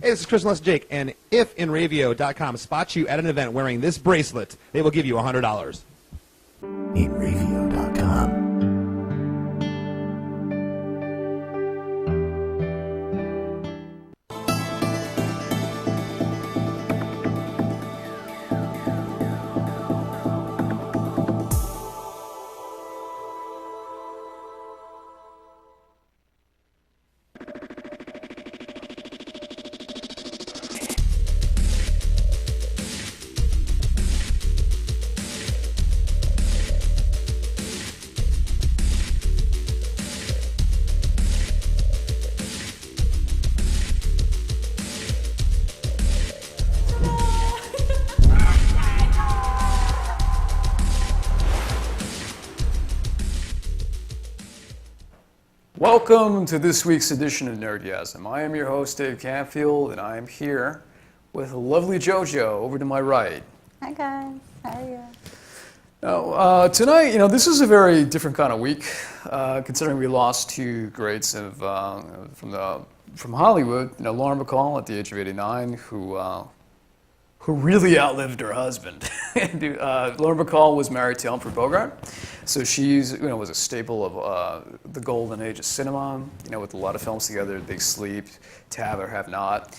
Hey, this is Chris Less Jake, and if InRavio.com spots you at an event wearing this bracelet, they will give you $100. InRavio.com. Welcome to this week's edition of Nerdgasm. I am your host, Dave Canfield, and I am here with a lovely JoJo over to my right. Hi guys, how are you? Now, tonight, this is a very different kind of week, considering we lost two greats from Hollywood. Lauren Bacall at the age of 89, who really outlived her husband. Lauren Bacall was married to Humphrey Bogart, so she's was a staple of the golden age of cinema. With a lot of films together, Big Sleep, To Have or Have Not.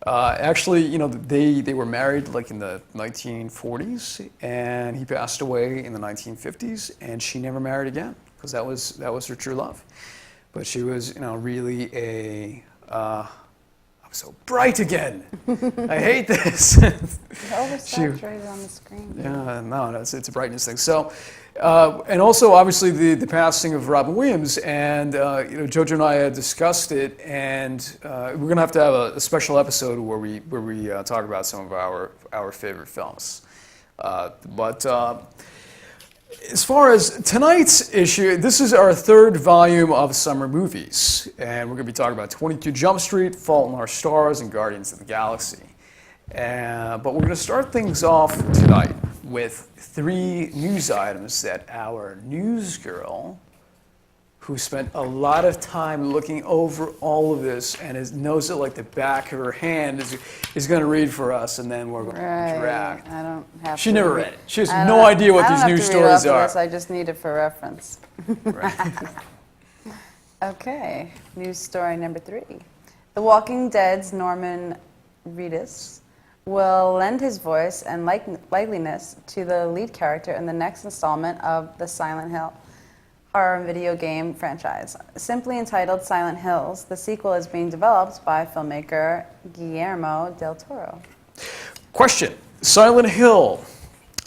Actually, they were married like in the 1940s, and he passed away in the 1950s, and she never married again because that was her true love. But she was really a I'm so bright again. I hate this. Oversaturated on the screen. Yeah, no, it's a brightness thing. So, and also obviously the passing of Robin Williams, and JoJo and I had discussed it, and we're gonna have to have a special episode where we talk about some of our favorite films. But as far as tonight's issue, this is our third volume of summer movies, and we're going to be talking about 22 Jump Street, Fault in Our Stars, and Guardians of the Galaxy. But we're going to start things off tonight with three news items that our news girl, who spent a lot of time looking over all of this and knows it like the back of her hand, is going to read for us, and then we're going to interact. I don't have to. She never read it. She has no idea what these news stories are. I just need it for reference. Right. Okay, news story number 3. The Walking Dead's Norman Reedus will lend his voice and likeness to the lead character in the next installment of the Silent Hill horror video game franchise. Simply entitled Silent Hills, the sequel is being developed by filmmaker Guillermo del Toro. Question. Silent Hill.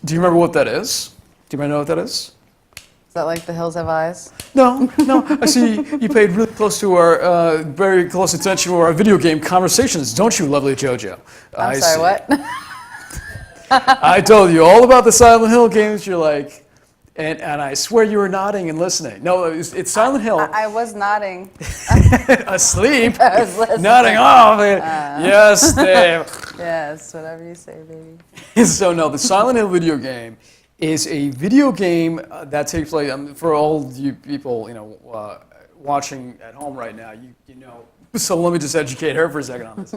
Do you remember what that is? Do you know what that is? Is that like The Hills Have Eyes? No. I see you paid really close to our, very close attention to our video game conversations, don't you, lovely JoJo? I'm sorry, what? I told you all about the Silent Hill games. You're like, and I swear you were nodding and listening. No, it's Silent Hill. I was nodding. Asleep. I was listening. Nodding off. Yes, Dave. Yes, whatever you say, baby. So no, the Silent Hill video game is a video game that takes place, for all you people watching at home right now, you know. So let me just educate her for a second on this.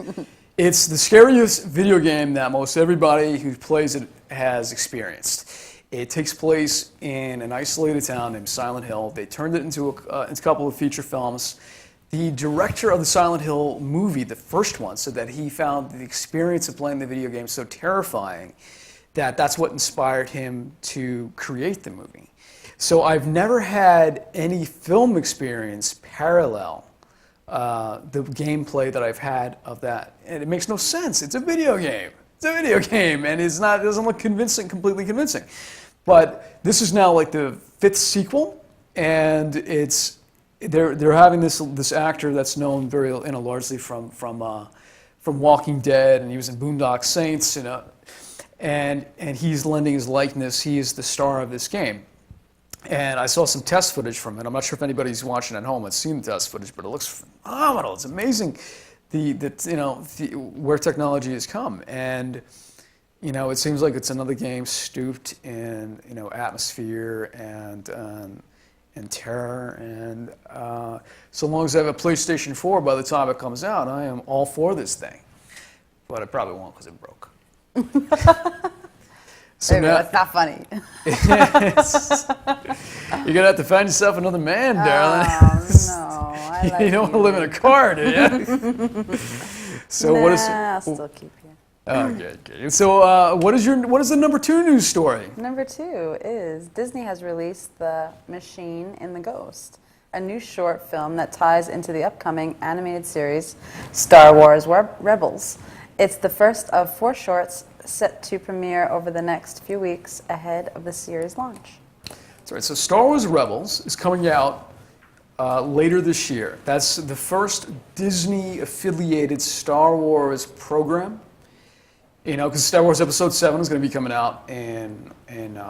It's the scariest video game that most everybody who plays it has experienced. It takes place in an isolated town named Silent Hill. They turned it into a couple of feature films. The director of the Silent Hill movie, the first one, said that he found the experience of playing the video game so terrifying that that's what inspired him to create the movie. So I've never had any film experience parallel the gameplay that I've had of that. And it makes no sense. It's a video game. It's a video game, and it doesn't look completely convincing. But this is now like the 5th sequel, and they're having this actor that's known very largely from Walking Dead, and he was in Boondock Saints, and he's lending his likeness. He is the star of this game. And I saw some test footage from it. I'm not sure if anybody's watching at home has seen the test footage, but it looks phenomenal. It's amazing where technology has come. And it seems like it's another game stooped in atmosphere and terror. And so long as I have a PlayStation 4 by the time it comes out, I am all for this thing. but I probably won't because it broke. Baby, that's not funny. You're gonna have to find yourself another man, darling. Oh, no. I like You don't want to live in a car, do you? So nah, what is? I'll still keep you. Okay. So what is the number 2 news story? Number 2 is Disney has released The Machine in the Ghost, a new short film that ties into the upcoming animated series Star Wars Rebels. It's the first of 4 shorts set to premiere over the next few weeks ahead of the series launch. That's right. So Star Wars Rebels is coming out later this year. That's the first Disney-affiliated Star Wars program. You know, because Star Wars Episode 7 is going to be coming out in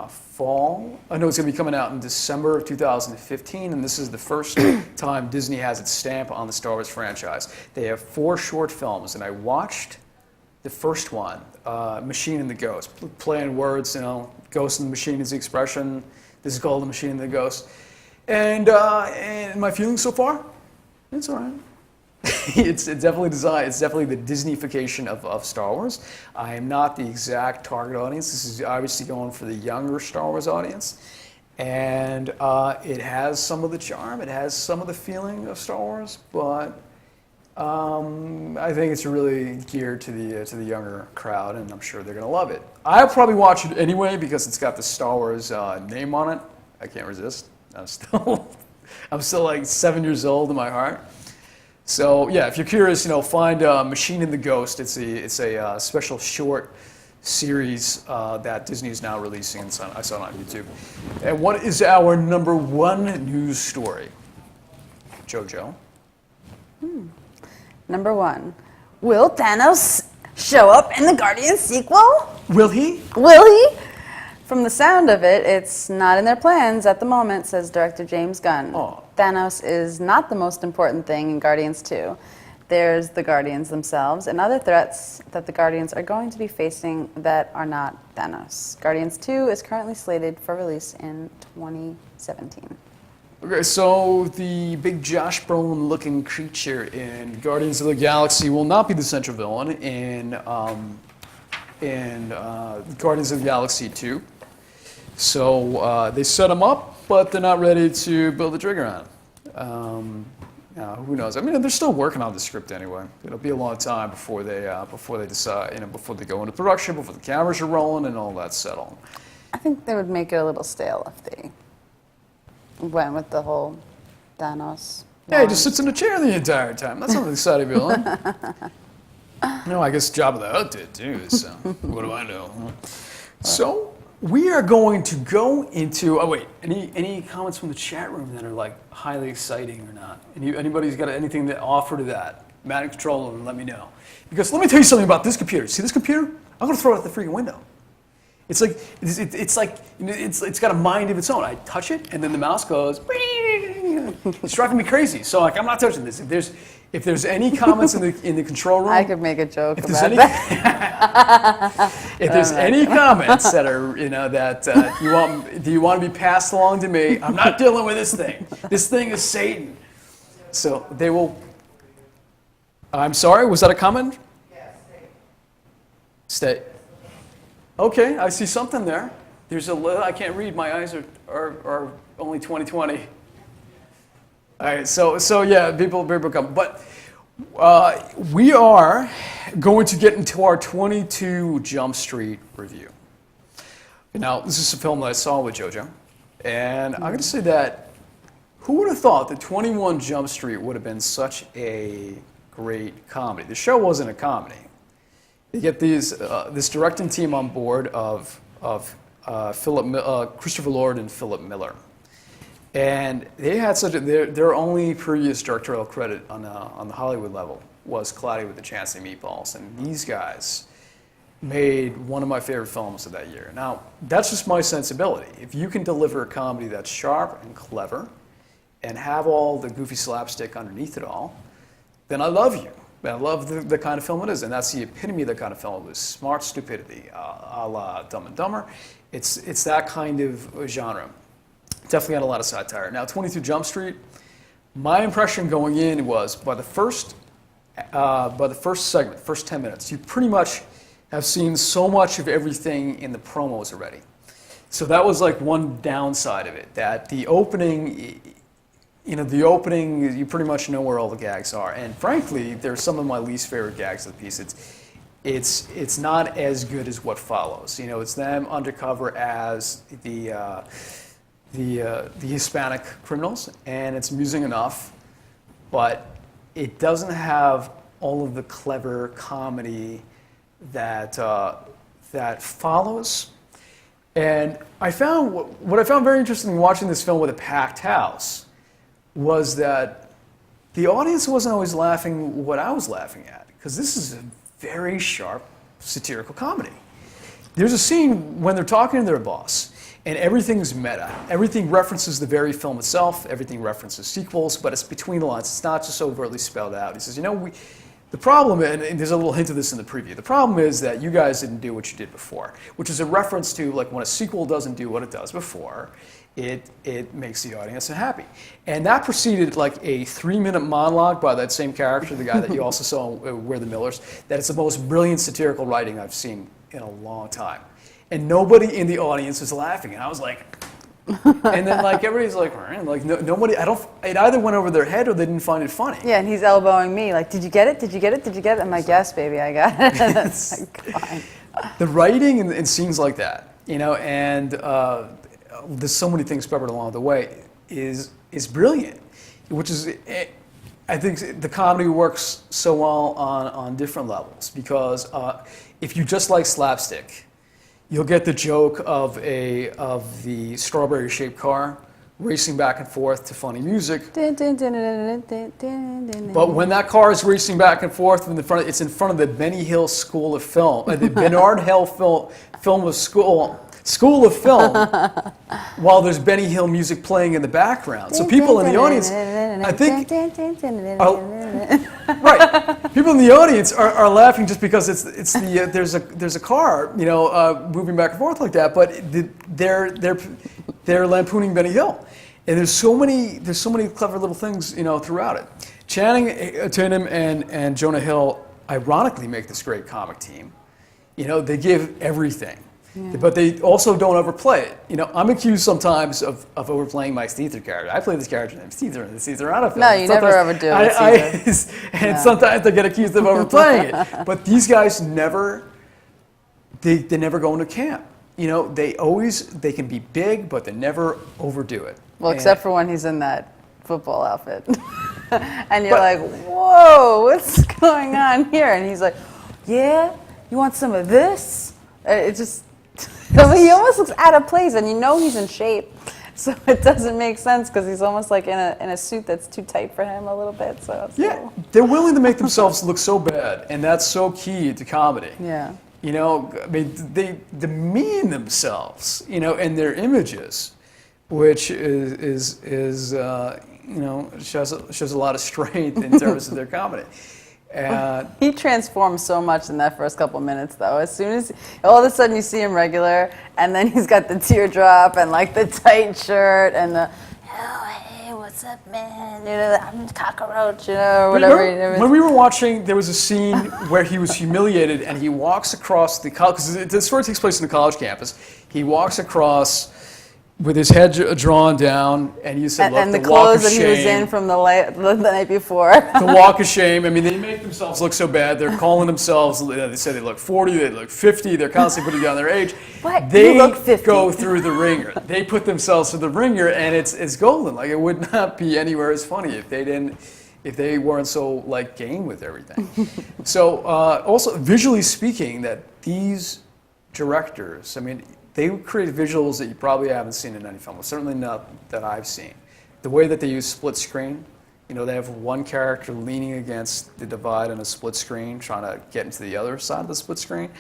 fall. I know it's going to be coming out in December of 2015, and this is the first time Disney has its stamp on the Star Wars franchise. They have 4 short films, and I watched the first one, Machine and the Ghost. Play on words, you know, Ghost and the Machine is the expression. This is called The Machine and the Ghost. And my feelings so far, it's all right. It's definitely designed. It's definitely the Disneyfication of Star Wars. I am not the exact target audience. This is obviously going for the younger Star Wars audience, and it has some of the charm. It has some of the feeling of Star Wars, but I think it's really geared to the younger crowd, and I'm sure they're gonna love it. I'll probably watch it anyway because it's got the Star Wars name on it. I can't resist. I'm still like 7 years old in my heart. So yeah, if you're curious, you know, find Machine and the Ghost. It's a special short series that Disney is now releasing. I saw it on YouTube. And what is our number 1 news story? JoJo. Number 1, will Thanos show up in the Guardians sequel? Will he? Will he? From the sound of it, it's not in their plans at the moment, says director James Gunn. Oh. Thanos is not the most important thing in Guardians 2. There's the Guardians themselves and other threats that the Guardians are going to be facing that are not Thanos. Guardians 2 is currently slated for release in 2017. Okay, so the big Josh Brolin-looking creature in Guardians of the Galaxy will not be the central villain in Guardians of the Galaxy 2. So they set him up, but they're not ready to pull the trigger on it. Who knows? I mean, they're still working on the script anyway. It'll be a long time before they decide, you know, before they go into production, before the cameras are rolling and all that settled. I think they would make it a little stale if they went with the whole Thanos. Yeah, he just sits in a chair the entire time. That's not an exciting villain. No, I guess Jabba the Hutt did too, so what do I know? So we are going to go into, oh wait, any comments from the chat room that are like highly exciting or not? Anybody's got anything to offer to that? Man in control and let me know. Because let me tell you something about this computer. See this computer? I'm gonna throw it out the freaking window. It's like you know, it's got a mind of its own. I touch it and then the mouse goes. It's driving me crazy. So like I'm not touching this. If there's any comments in the control room, I could make a joke about that. If there's any comments that are that you want to be passed along to me, I'm not dealing with this thing. This thing is Satan. So they will. I'm sorry. Was that a comment? Yes. Stay. Okay, I see something there. There's I can't read. My eyes are only 20/20. All right, so yeah, people come. But we are going to get into our 22 Jump Street review. Now, this is a film that I saw with JoJo. And I'm going to say that who would have thought that 21 Jump Street would have been such a great comedy? The show wasn't a comedy. You get this directing team on board of Christopher Lord and Philip Miller. And they had their only previous directorial credit on the Hollywood level was Cloudy with a Chance of Meatballs. And these guys made one of my favorite films of that year. Now, that's just my sensibility. If you can deliver a comedy that's sharp and clever and have all the goofy slapstick underneath it all, then I love you. I love the kind of film it is. And that's the epitome of the kind of film. It was smart stupidity, a la Dumb and Dumber. It's that kind of genre. Definitely had a lot of satire. Now, 22 Jump Street, my impression going in was by the first by the first segment, first 10 minutes, you pretty much have seen so much of everything in the promos already. So that was like one downside of it, that the opening, you pretty much know where all the gags are. And frankly, they're some of my least favorite gags of the piece. It's not as good as what follows. It's them undercover as the Hispanic criminals, and it's amusing enough, but it doesn't have all of the clever comedy that follows. And what I found very interesting in watching this film with a packed house was that the audience wasn't always laughing what I was laughing at, because this is a very sharp satirical comedy. There's a scene when they're talking to their boss, and everything's meta. Everything references the very film itself. Everything references sequels, but it's between the lines. It's not just overtly spelled out. He says, the problem, and there's a little hint of this in the preview, the problem is that you guys didn't do what you did before, which is a reference to like when a sequel doesn't do what it does before, it makes the audience unhappy. And that preceded like a 3-minute monologue by that same character, the guy that you also saw in We're the Millers, that it's the most brilliant satirical writing I've seen in a long time. And nobody in the audience was laughing, and I was like, and then like everybody's like, nobody. It either went over their head or they didn't find it funny. Yeah, and he's elbowing me like, "Did you get it? Did you get it? Did you get it?" I'm like, "Yes, baby, I got it." That's like, fine. The writing in scenes like that, and there's so many things peppered along the way, is brilliant. Which is, I think the comedy works so well on different levels, because if you just like slapstick, you'll get the joke of the strawberry-shaped car racing back and forth to funny music. But when that car is racing back and forth, it's in front of the Benny Hill School of Film, the Bernard Hill School of Film, while there's Benny Hill music playing in the background. So people in the audience, I think, right? People in the audience are laughing just because there's a car, moving back and forth like that. But they're lampooning Benny Hill, and there's so many clever little things throughout it. Channing Tatum and Jonah Hill ironically make this great comic team. They give everything. Yeah. But they also don't overplay it. I'm accused sometimes of overplaying my Steether character. I play this character named Steether in the Steether out of film. No, you never overdo it. And sometimes I get accused of overplaying it. But these guys never go into camp. They can be big, but they never overdo it. Well, except for when he's in that football outfit. And you're like, whoa, what's going on here? And he's like, yeah, you want some of this? It just... he almost looks out of place, and he's in shape, so it doesn't make sense because he's almost like in a suit that's too tight for him a little bit. So they're willing to make themselves look so bad, and that's so key to comedy. Yeah, they demean themselves, in their images, which shows a lot of strength in terms of their comedy. He transforms so much in that first couple minutes, though. As soon as all of a sudden you see him regular, and then he's got the teardrop and like the tight shirt and the, oh, hey, what's up, man? I'm a cockroach, or whatever. When we were watching, there was a scene where he was humiliated, and he walks across the college, because the story takes place in the college campus. He walks across with his head drawn down, and you said, look, and the clothes that he was in from the night before. The walk of shame. I mean, they make themselves look so bad. They're calling themselves, they say they look 40, they look 50. They're constantly putting down their age. What? They you look 50. Go through the ringer. They put themselves through the ringer, and it's golden. Like, it would not be anywhere as funny if they weren't so like game with everything. So also visually speaking, that these directors, they create visuals that you probably haven't seen in any film, certainly not that I've seen. The way that they use split screen, they have one character leaning against the divide on a split screen, trying to get into the other side of the split screen.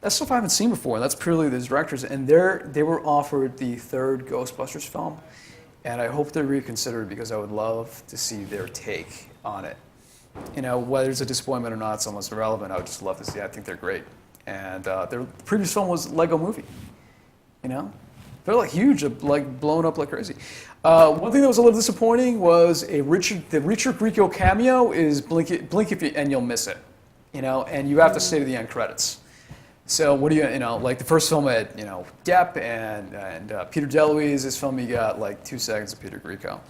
That's stuff I haven't seen before, and that's purely these directors. And they were offered the third Ghostbusters film, and I hope they reconsider it, because I would love to see their take on it. Whether it's a disappointment or not, it's almost irrelevant. I would just love to see it. I think they're great. And their previous film was Lego Movie. They're like huge, like blown up like crazy. One thing that was a little disappointing was the Richard Grieco cameo is blink if you, and you'll miss it, and you have to stay to the end credits. So what do like the first film had, Depp and Peter DeLuise. This film you got like 2 seconds of Peter Grieco.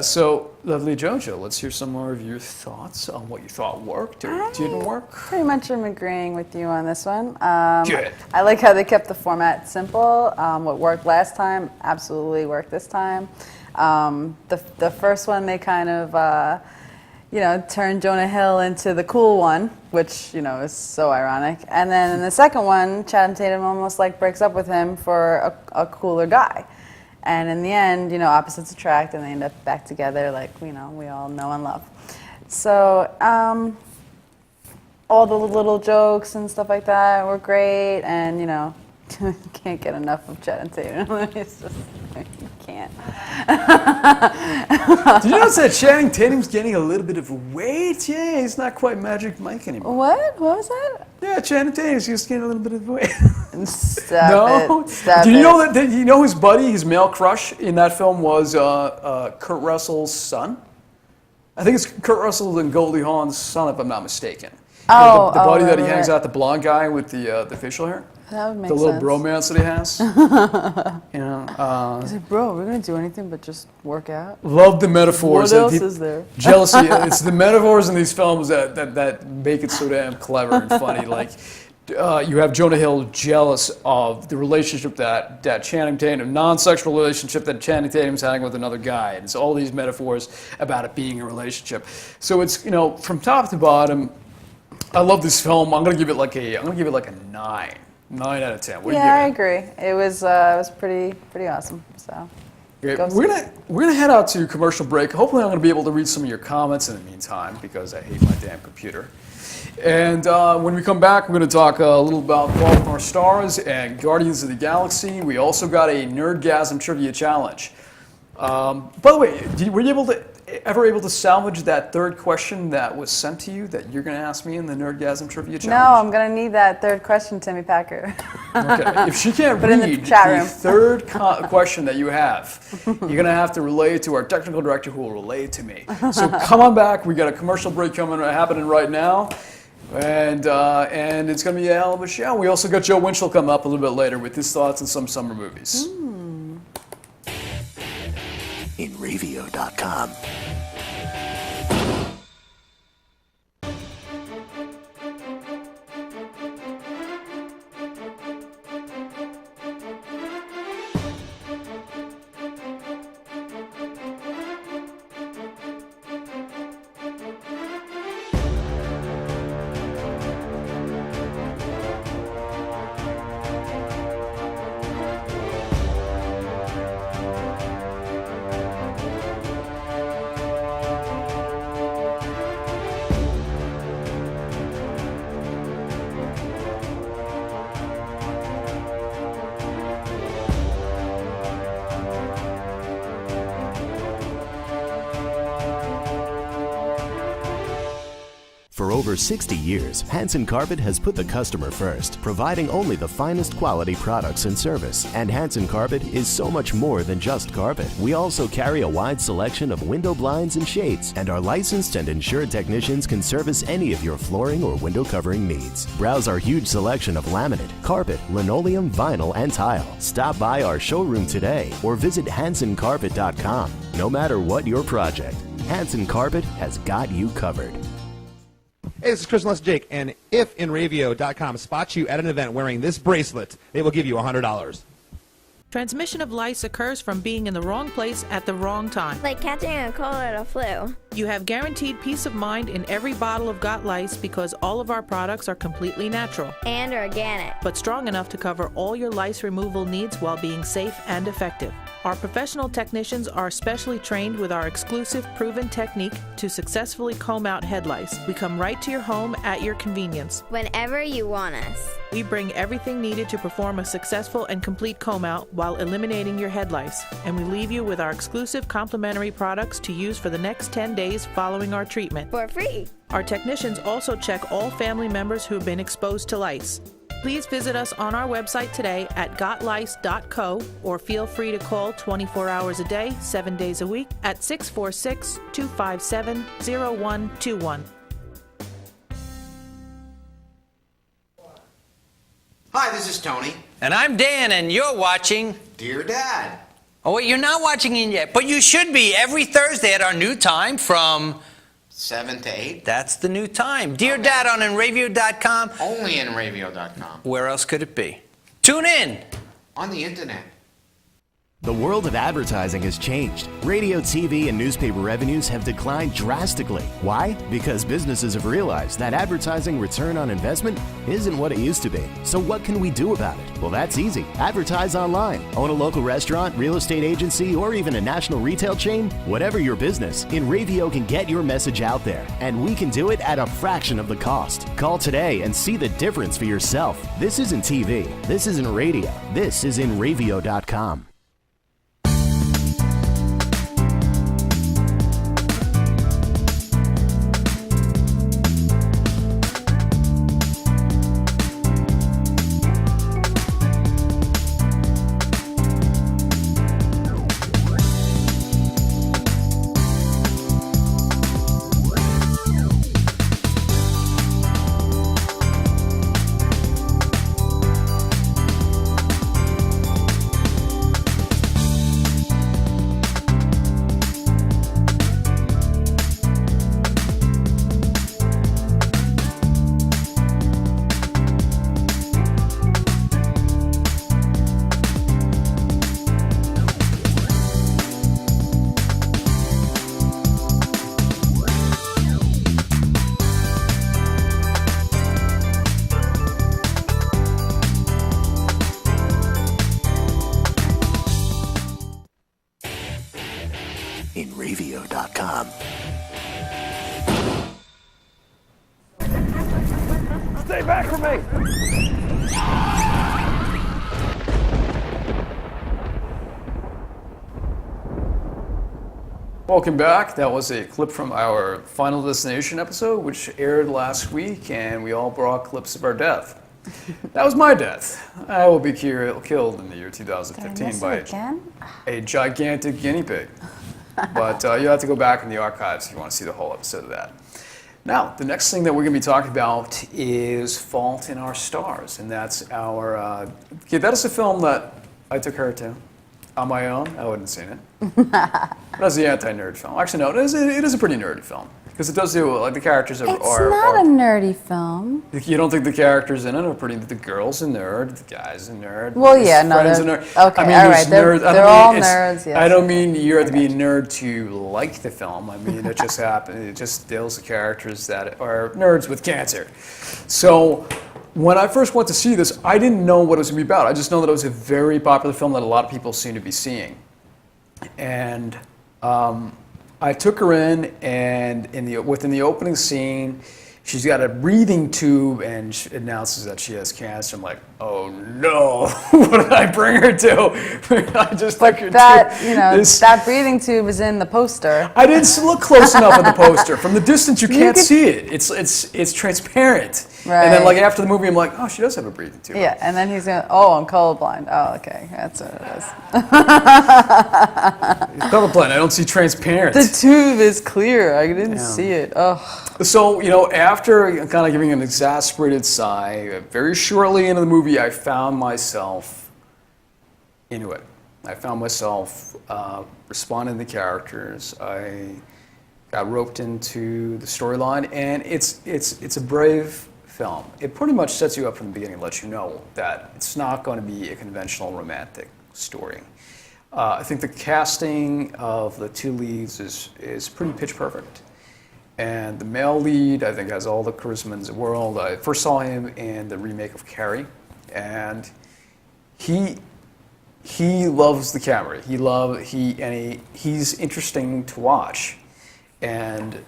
So, lovely Jojo, let's hear some more of your thoughts on what you thought worked or didn't work. Pretty much am agreeing with you on this one. Good. I like how they kept the format simple. What worked last time absolutely worked this time. The first one, they kind of, turned Jonah Hill into the cool one, which, is so ironic. And then in the second one, Channing Tatum almost like breaks up with him for a cooler guy. And in the end, opposites attract, and they end up back together, like we all know and love. So all the little jokes and stuff like that were great, and can't get enough of Channing Tatum. It's just you can't. Did you notice that Channing Tatum's getting a little bit of weight? Yeah, he's not quite Magic Mike anymore. What? What was that? Yeah, Channing Tatum's just getting a little bit of weight. Stop it. Stop Do you it. know that? You know his buddy, his male crush in that film was Kurt Russell's son. I think it's Kurt Russell and Goldie Hawn's son, if I'm not mistaken. Oh, the buddy that he right. hangs out, the blonde guy with the facial hair. That would make The little sense. bromance that he has. He's like, bro, we're gonna do anything but just work out. Love the metaphors. What that else people- is there? Jealousy. It's the metaphors in these films that make it so damn clever and funny. Like you have Jonah Hill jealous of the relationship that Channing Tatum, non-sexual relationship that Channing Tatum's having with another guy. And it's all these metaphors about it being a relationship. So it's from top to bottom. I love this film. I'm gonna give it like a 9. 9 out of 10. What do you give it? I agree. It was pretty awesome. So Okay, Go we're gonna head out to commercial break. Hopefully, I'm gonna be able to read some of your comments in the meantime because I hate my damn computer. And when we come back, we're gonna talk a little about Fault in Our Stars and Guardians of the Galaxy. We also got a Nerdgasm trivia challenge. By the way, were you ever able to salvage that third question that was sent to you that you're gonna ask me in the Nerdgasm trivia challenge? no, I'm gonna need that third question, Timmy Packer. Okay. If she can't Put it in the read chat the room. third question that you have, you're gonna have to relay it to our technical director, who will relay it to me. So come on back. We got a commercial break happening right now, and it's gonna be a hell of a show. We also got Joe Winchell coming up a little bit later with his thoughts on some summer movies. In Ravio.com. For over 60 years, Hanson Carpet has put the customer first, providing only the finest quality products and service. And Hanson Carpet is so much more than just carpet. We also carry a wide selection of window blinds and shades, and our licensed and insured technicians can service any of your flooring or window covering needs. Browse our huge selection of laminate, carpet, linoleum, vinyl, and tile. Stop by our showroom today or visit hansoncarpet.com. No matter what your project, Hanson Carpet has got you covered. Hey, this is Chris Less Jake, and if InRavio.com spots you at an event wearing this bracelet, they will give you $100. Transmission of lice occurs from being in the wrong place at the wrong time. Like catching a cold or the flu. You have guaranteed peace of mind in every bottle of Got Lice because all of our products are completely natural, And organic. but strong enough to cover all your lice removal needs while being safe and effective. Our professional technicians are specially trained with our exclusive proven technique to successfully comb out head lice. We come right to your home at your convenience. Whenever you want us. We bring everything needed to perform a successful and complete comb out while eliminating your head lice. And we leave you with our exclusive complimentary products to use for the next 10 days following our treatment. For free. Our technicians also check all family members who have been exposed to lice. Please visit us on our website today at gotlice.co or feel free to call 24 hours a day, 7 days a week at 646-257-0121. Hi, this is Tony. And I'm Dan, and you're watching Dear Dad. Oh, wait, you're not watching it yet, but you should be every Thursday at our new time from 7 to 8. That's the new time. Dear Dad on enravio.com. Only in radio.com. Where else could it be? Tune in. On the internet. The world of advertising has changed. Radio, TV, and newspaper revenues have declined drastically. Why? Because businesses have realized that advertising return on investment isn't what it used to be. So what can we do about it? Well, that's easy. Advertise online. Own a local restaurant, real estate agency, or even a national retail chain? Whatever your business, Enravio can get your message out there, and we can do it at a fraction of the cost. Call today and see the difference for yourself. This isn't TV. This isn't radio. This is Enravio.com. Enravio.com. Stay back from me! Welcome back. That was a clip from our Final Destination episode, which aired last week, and we all brought clips of our death. That was my death. I will be killed in the year 2015 by a gigantic guinea pig. But you'll have to go back in the archives if you want to see the whole episode of that. Now, the next thing that we're going to be talking about is Fault in Our Stars, and that's our... that is a film that I took her to on my own. I wouldn't have seen it. That's the anti-nerd film. Actually, no, it is a pretty nerdy film. Because it does do, like, the characters are... It's not a nerdy film. You don't think the characters in it are pretty... The girl's a nerd, the guy's a nerd. Well, yeah, no, friend's they're... a nerd. Okay, I mean, all right, they're all nerds, yes. I don't mean you have to be a nerd to like the film. I mean, it just happens. It just deals with characters that are nerds with cancer. So... when I first went to see this, I didn't know what it was going to be about. I just know that it was a very popular film that a lot of people seem to be seeing. And I took her in, and within the opening scene, she's got a breathing tube, and she announces that she has cancer. I'm like, oh no, what did I bring her to? I just took her that, you know, that breathing tube is in the poster. I didn't look close enough at the poster. From the distance, you can't see it. It's transparent. Right. And then, like, after the movie, I'm like, oh, she does have a breathing tube. Yeah, and then he's going, oh, I'm colorblind. Oh, okay, that's what it is. Colorblind, I don't see transparent. The tube is clear. I didn't see it. Oh. So, you know, after kind of giving an exasperated sigh, very shortly into the movie, I found myself into it. I found myself responding to the characters. I got roped into the storyline, and it's a brave film. It pretty much sets you up from the beginning and lets you know that it's not going to be a conventional romantic story. I think the casting of the two leads is pretty pitch perfect. And the male lead, I think, has all the charisma in the world. I first saw him in the remake of Carrie, and he loves the camera. He's interesting to watch, and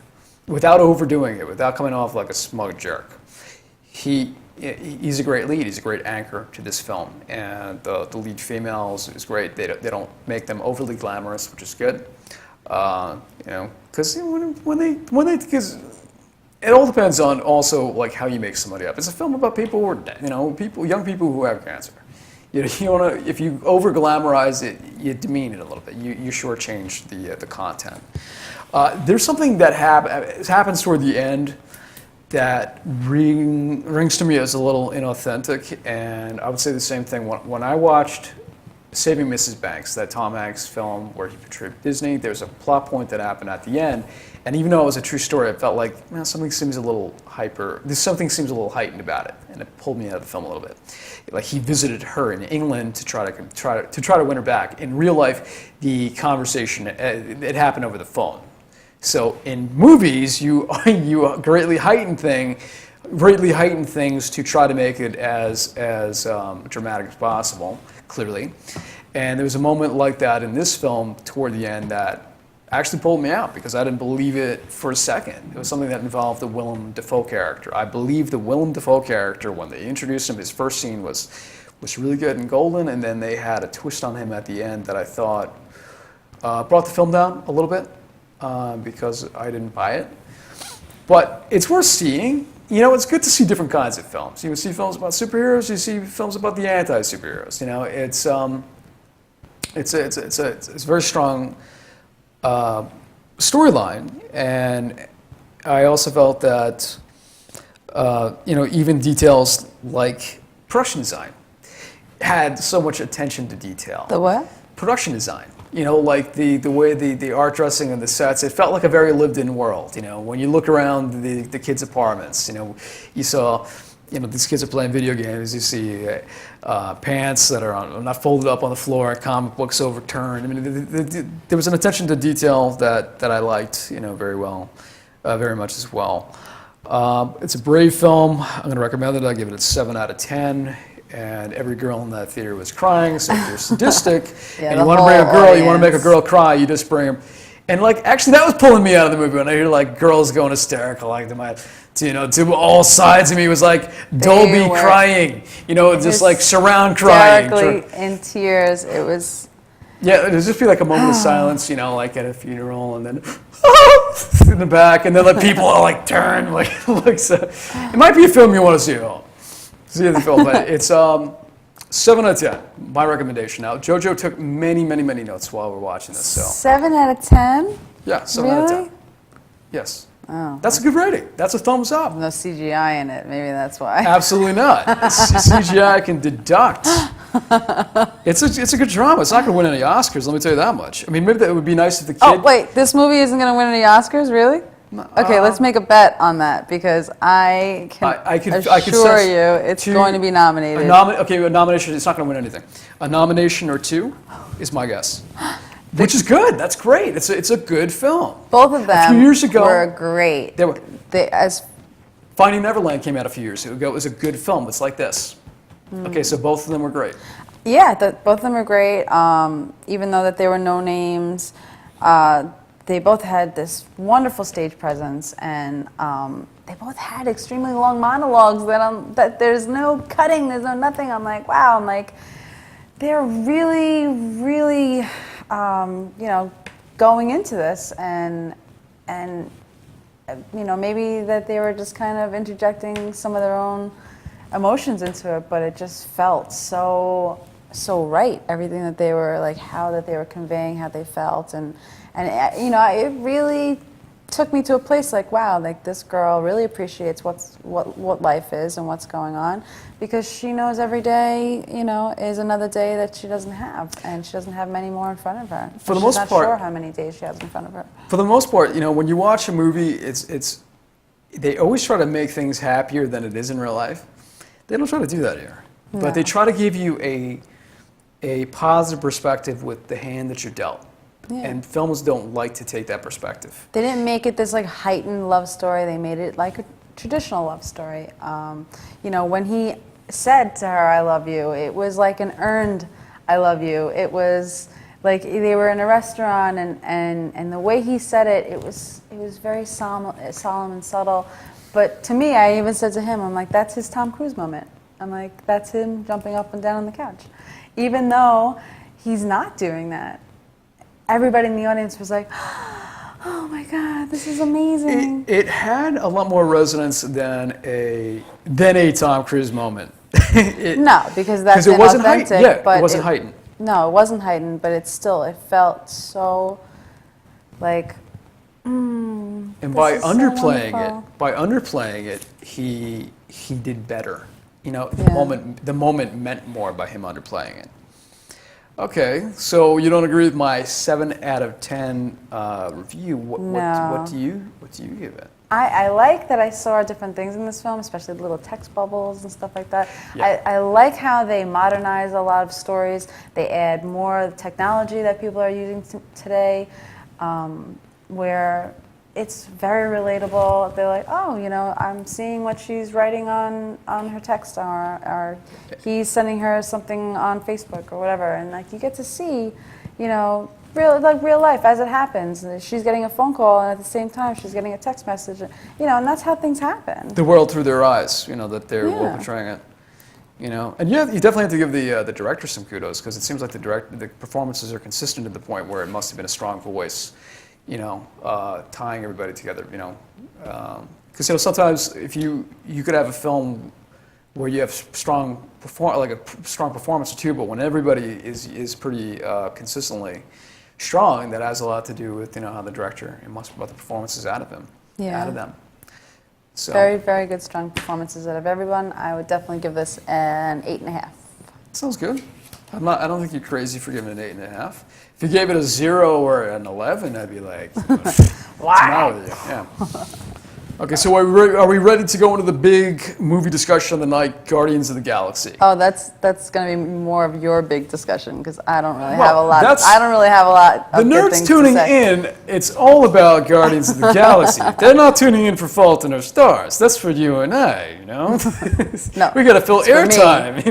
without overdoing it, without coming off like a smug jerk. He's a great lead. He's a great anchor to this film, and the lead female is great. They don't make them overly glamorous, which is good. You know, because it all depends on also like how you make somebody up. It's a film about people who are, young people who have cancer. You wanna, if you over glamorize it, you demean it a little bit. You shortchange the content. There's something that happens toward the end that rings to me as a little inauthentic, and I would say the same thing when I watched Saving Mrs. Banks, that Tom Hanks film where he portrayed Disney. There's a plot point that happened at the end, and even though it was a true story, I felt like something seems a little heightened about it, and it pulled me out of the film a little bit. Like he visited her in England to try to win her back. In real life, the conversation it happened over the phone. So in movies, you greatly heighten things to try to make it as dramatic as possible. Clearly, and there was a moment like that in this film toward the end that actually pulled me out because I didn't believe it for a second. It was something that involved the Willem Dafoe character. I believed the Willem Dafoe character when they introduced him. His first scene was really good and golden, and then they had a twist on him at the end that I thought brought the film down a little bit because I didn't buy it. But it's worth seeing. It's good to see different kinds of films. You see films about superheroes. You see films about the anti-superheroes. It's a very strong storyline, and I also felt that even details like production design had so much attention to detail. The what? Production design. Like the way the art dressing and the sets, it felt like a very lived-in world. When you look around the kids' apartments, you saw, these kids are playing video games. You see pants that are not folded up on the floor, comic books overturned. I mean, there was an attention to detail that I liked, very well, very much as well. It's a brave film. I'm going to recommend it. I give it a 7 out of 10. And every girl in that theater was crying. So if you're sadistic and you want to bring a girl, you want to make a girl cry, you just bring her. And actually, that was pulling me out of the movie when I hear girls going hysterical, to all sides of me was like Dolby crying, just surround crying. Hysterically in tears. It was. Yeah, it would just be like a moment of silence, like at a funeral, and then in the back, and then the people all turn, so. It might be a film you want to see at home. See the film, but it's 7 out of 10. My recommendation. Now, JoJo took many, many, many notes while we're watching this. So 7 out of 10? Yeah, 7 out of 10. Yes. Oh. That's a good rating. That's a thumbs up. No CGI in it. Maybe that's why. Absolutely not. CGI can deduct. It's a good drama. It's not going to win any Oscars. Let me tell you that much. I mean, maybe that would be nice if the kid. Oh wait, this movie isn't going to win any Oscars, really? Okay, let's make a bet on that because I can assure you it's going to be nominated. A nomination. It's not going to win anything. A nomination or 2 is my guess. Which is good. That's great. It's a good film. Both of them a few years ago, were great. Finding Neverland came out a few years ago. It was a good film. It's like this. Okay, so both of them were great. Yeah, both of them were great. Even though that they were no names, they both had this wonderful stage presence, and they both had extremely long monologues that there's no cutting, there's no nothing. I'm like, wow. I'm like, they're really, really, going into this, and maybe that they were just kind of interjecting some of their own emotions into it, but it just felt so right. Everything that they were how that they were conveying, how they felt, and it really took me to a place wow, this girl really appreciates what life is and what's going on, because she knows every day, is another day that she doesn't have, and she doesn't have many more in front of her. For the most part, she's not sure how many days she has in front of her. For the most part, when you watch a movie, they always try to make things happier than it is in real life. They don't try to do that here, but they try to give you a positive perspective with the hand that you're dealt. Yeah. And films don't like to take that perspective. They didn't make it this heightened love story. They made it like a traditional love story. When he said to her, "I love you," it was like an earned "I love you." It was like they were in a restaurant, and the way he said it, it was very solemn and subtle. But to me, I even said to him, I'm like, that's his Tom Cruise moment. I'm like, that's him jumping up and down on the couch, even though he's not doing that. Everybody in the audience was like, Oh my God, this is amazing. It had a lot more resonance than a Tom Cruise moment. No, because that's it wasn't inauthentic. But it wasn't heightened. No, it wasn't heightened, but it felt so like. And this by is so underplaying it, he did better. You know, the moment meant more by him underplaying it. Okay, so you don't agree with my 7 out of 10 review? What do you give it? I like that I saw different things in this film, especially the little text bubbles and stuff like that. Yeah. I like how they modernize a lot of stories. They add more technology that people are using today, where it's very relatable. They're like, oh, you know, I'm seeing what she's writing on her text, or he's sending her something on Facebook or whatever, and like you get to see, you know, real life as it happens. And she's getting a phone call, and at the same time, she's getting a text message. You know, and that's how things happen. The world through their eyes. You know, that they're portraying it. You know, and you definitely have to give the director some kudos, because it seems like the performances are consistent to the point where it must have been a strong voice. You know, tying everybody together. You know, because you know sometimes if you could have a film where you have strong performance or two, but when everybody is pretty consistently strong, that has a lot to do with, you know, how the director brought the performances out of them. So Very, very good, strong performances out of everyone. I would definitely give this an 8.5. Sounds good. I don't think you're crazy for giving it an 8.5. If you gave it a 0 or an 11, I'd be like, what's the matter with you? Yeah. Okay, so are we ready to go into the big movie discussion of the night, Guardians of the Galaxy? Oh, that's going to be more of your big discussion, because I don't really have a lot. I don't really have a lot of the good nerds things tuning to say. in. It's all about Guardians of the Galaxy. They're not tuning in for Fault in Our Stars. That's for you and I, you know. No, we got to fill airtime.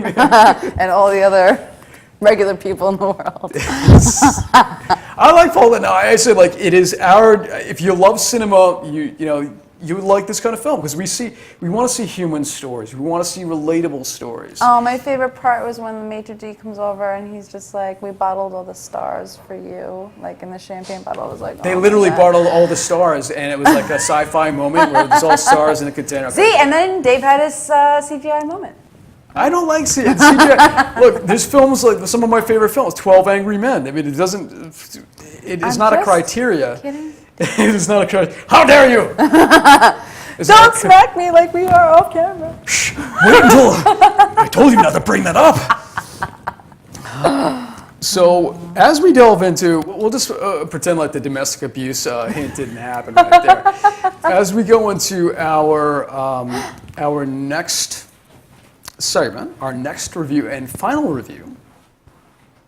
And all the other regular people in the world. I like Fault in Our. I say, like, it is our. If you love cinema, you know. You would like this kind of film, because we want to see human stories. We want to see relatable stories. Oh, my favorite part was when the maitre d' comes over and he's just like, "We bottled all the stars for you," like in the champagne bottle. I was like, they literally bottled all the stars, and it was like a sci-fi moment where there's all stars in a container. See, and then Dave had his CGI moment. I don't like CGI. Look, there's films like some of my favorite films, 12 Angry Men. I mean, it doesn't. It is not a criteria. Kidding. It is not a criteria. How dare you! Don't smack me like we are off camera. Shh! Wait until I told you not to bring that up. So, as we delve into, we'll just pretend like the domestic abuse hint didn't happen right there. As we go into our next segment, our next review and final review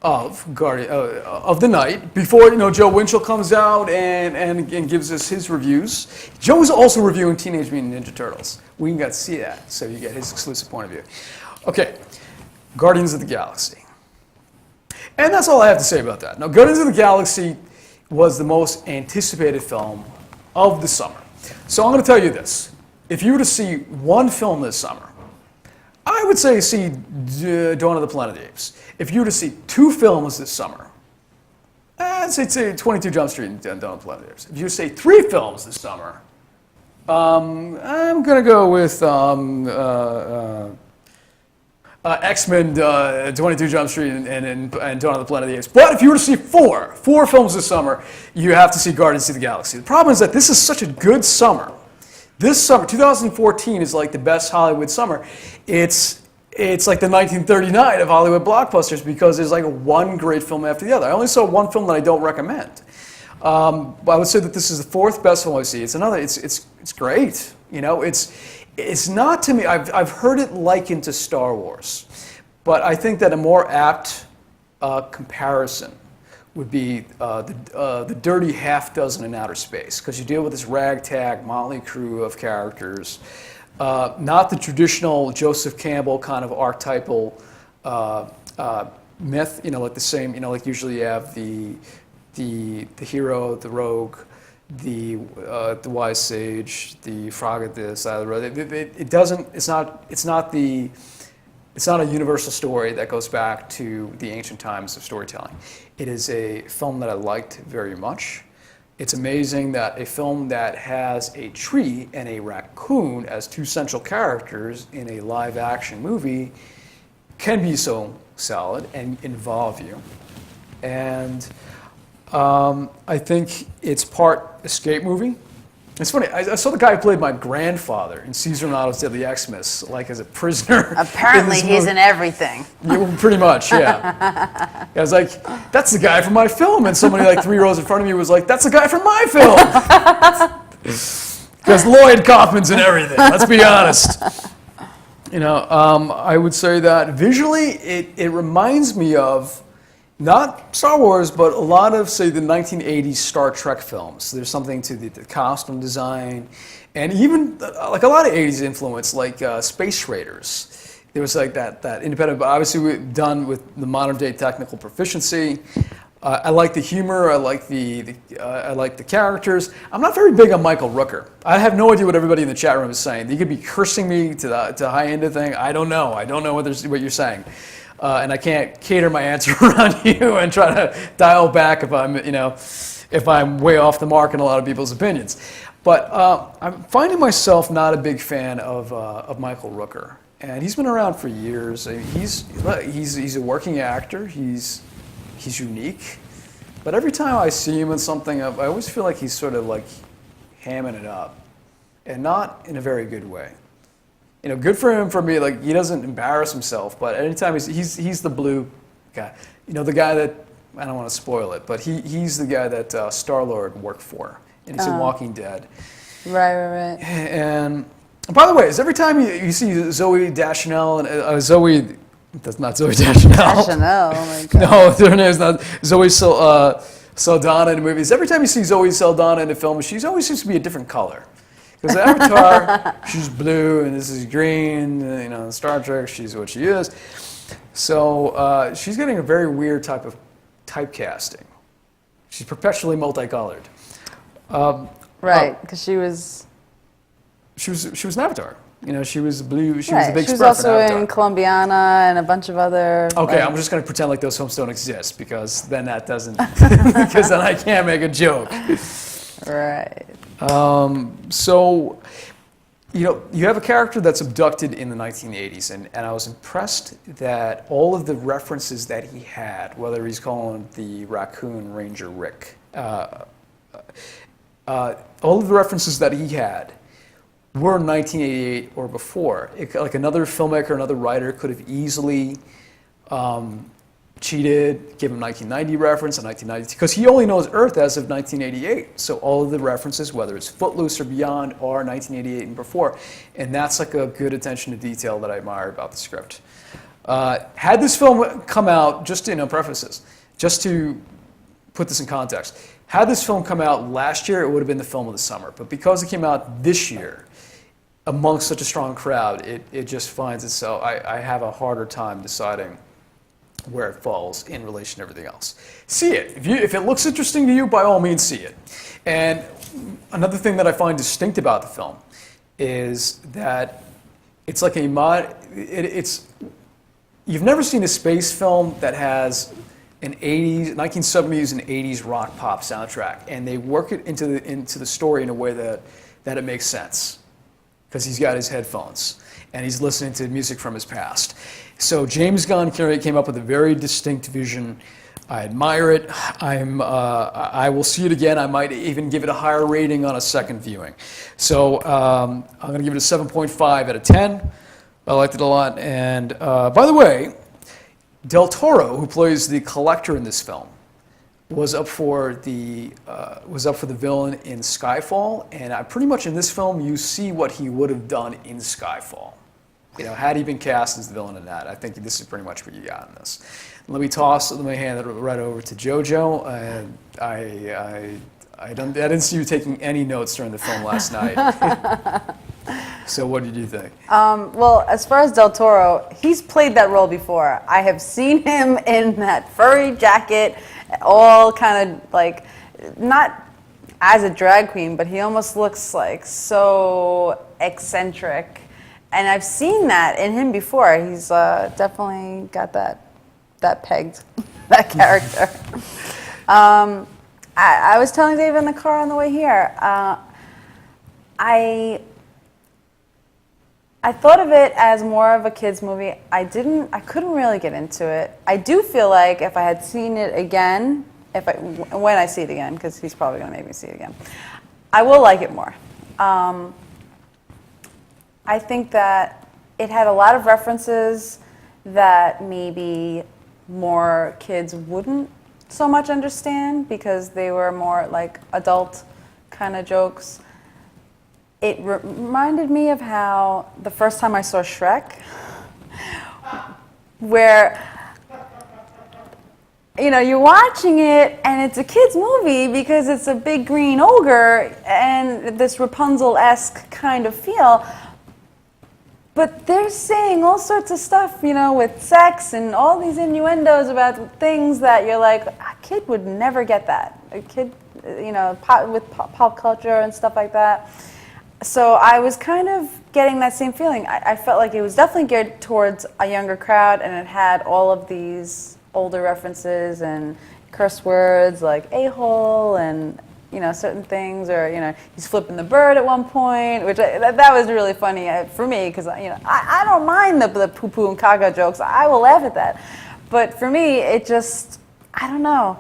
of the night, before, you know, Joe Winchell comes out and gives us his reviews. Joe is also reviewing Teenage Mutant Ninja Turtles. We can get to see that, so you get his exclusive point of view. Okay, Guardians of the Galaxy. And that's all I have to say about that. Now, Guardians of the Galaxy was the most anticipated film of the summer. So I'm going to tell you this. If you were to see one film this summer, I would say see Dawn of the Planet of the Apes. If you were to see two films this summer, I'd say 22 Jump Street and Dawn of the Planet of the Apes. If you were to say three films this summer, I'm going to go with X-Men, 22 Jump Street, and Dawn of the Planet of the Apes. But if you were to see four films this summer, you have to see Guardians of the Galaxy. The problem is that this is such a good summer. This summer, 2014, is like the best Hollywood summer. It's like the 1939 of Hollywood blockbusters, because there's like one great film after the other. I only saw one film that I don't recommend. But I would say that this is the fourth best film I see. It's great. You know, it's not, to me, I've heard it likened to Star Wars, but I think that a more apt comparison would be the dirty half dozen in outer space, because you deal with this ragtag motley crew of characters, not the traditional Joseph Campbell kind of archetypal myth, you know, like the same, you know, like usually you have the hero, the rogue, the wise sage, the frog at this side of the road. It's not a universal story that goes back to the ancient times of storytelling. It is a film that I liked very much. It's amazing that a film that has a tree and a raccoon as two central characters in a live-action movie can be so solid and involve you. And I think it's part escape movie. It's funny, I saw the guy who played my grandfather in Caesar Ronaldo's Deadly Xmas, like as a prisoner. Apparently he's in everything. Yeah, well, pretty much, yeah. I was like, that's the guy from my film. And somebody like 3 rows in front of me was like, that's the guy from my film. Because Lloyd Kaufman's in everything, let's be honest. You know, I would say that visually it reminds me of not Star Wars, but a lot of, say, the 1980s Star Trek films. There's something to the costume design, and even like a lot of 80s influence, like Space Raiders. There was like that independent, but obviously done with the modern day technical proficiency. I like the humor. I like the characters. I'm not very big on Michael Rooker. I have no idea what everybody in the chat room is saying. You could be cursing me to the high end of the thing. I don't know. I don't know what you're saying. And I can't cater my answer around you and try to dial back if I'm way off the mark in a lot of people's opinions. But I'm finding myself not a big fan of Michael Rooker, and he's been around for years. He's a working actor. He's unique, but every time I see him in something, I always feel like he's sort of like hamming it up, and not in a very good way. You know, good for him for me. Like, he doesn't embarrass himself, but anytime he's the blue guy. You know, the guy that, I don't want to spoil it, but he's the guy that Star-Lord worked for, and he's in Walking Dead. Right. And by the way, is every time you see Zoe Deschanel and Zoe, that's not Zoe Deschanel. Deschanel, oh my God. No, her name is not Zoe Saldana in the movies. Every time you see Zoe Saldana in a film, she always seems to be a different color. Because Avatar, she's blue, and this is green. You know, in Star Trek, she's what she is. So she's getting a very weird type of typecasting. She's perpetually multicolored. Right, because she was an Avatar. You know, she was blue. She right. was a big She was spread for also Avatar. in Columbiana and a bunch of other. Okay, I'm just going to pretend like those films don't exist, because then that doesn't. Because then I can't make a joke. Right. So, you know, you have a character that's abducted in the 1980s, and I was impressed that all of the references that he had, whether he's calling the raccoon Ranger Rick, all of the references that he had were 1988 or before. Like another filmmaker, another writer could have easily cheated, give him 1990 reference, a 1992, because he only knows Earth as of 1988. So all of the references, whether it's Footloose or beyond, are 1988 and before. And that's like a good attention to detail that I admire about the script. Had this film come out, just to prefaces, just to put this in context, had this film come out last year, it would have been the film of the summer. But because it came out this year, amongst such a strong crowd, it just finds itself, I have a harder time deciding where it falls in relation to everything else. See it. If it looks interesting to you, by all means see it. And another thing that I find distinct about the film is that it's like you've never seen a space film that has an 1970s and 80s rock pop soundtrack, and they work it into the story in a way that it makes sense, because he's got his headphones and he's listening to music from his past. So James Gunn came up with a very distinct vision. I admire it. I will see it again. I might even give it a higher rating on a second viewing. So I'm going to give it a 7.5 out of 10. I liked it a lot. And by the way, Del Toro, who plays the collector in this film, was up for the villain in Skyfall, and pretty much in this film you see what he would have done in Skyfall. You know, had he been cast as the villain in that, I think this is pretty much what you got in this. Let me hand it right over to JoJo. I didn't see you taking any notes during the film last night. So what did you think? Well, as far as Del Toro, he's played that role before. I have seen him in that furry jacket, all kind of like, not as a drag queen, but he almost looks like so eccentric. And I've seen that in him before. He's definitely got that pegged, that character. I was telling Dave in the car on the way here. I thought of it as more of a kids movie. I couldn't really get into it. I do feel like if I had seen it again, when I see it again, because he's probably going to make me see it again, I will like it more. I think that it had a lot of references that maybe more kids wouldn't so much understand because they were more like adult kind of jokes. It reminded me of how the first time I saw Shrek, where you're watching it and it's a kid's movie because it's a big green ogre and this Rapunzel-esque kind of feel. But they're saying all sorts of stuff, with sex and all these innuendos about things that you're like, a kid would never get that. A kid, with pop culture and stuff like that. So I was kind of getting that same feeling. I felt like it was definitely geared towards a younger crowd, and it had all of these older references and curse words like a-hole and certain things, or he's flipping the bird at one point, which that was really funny for me because I don't mind the poo-poo and caca jokes. I will laugh at that, but for me it just I don't know.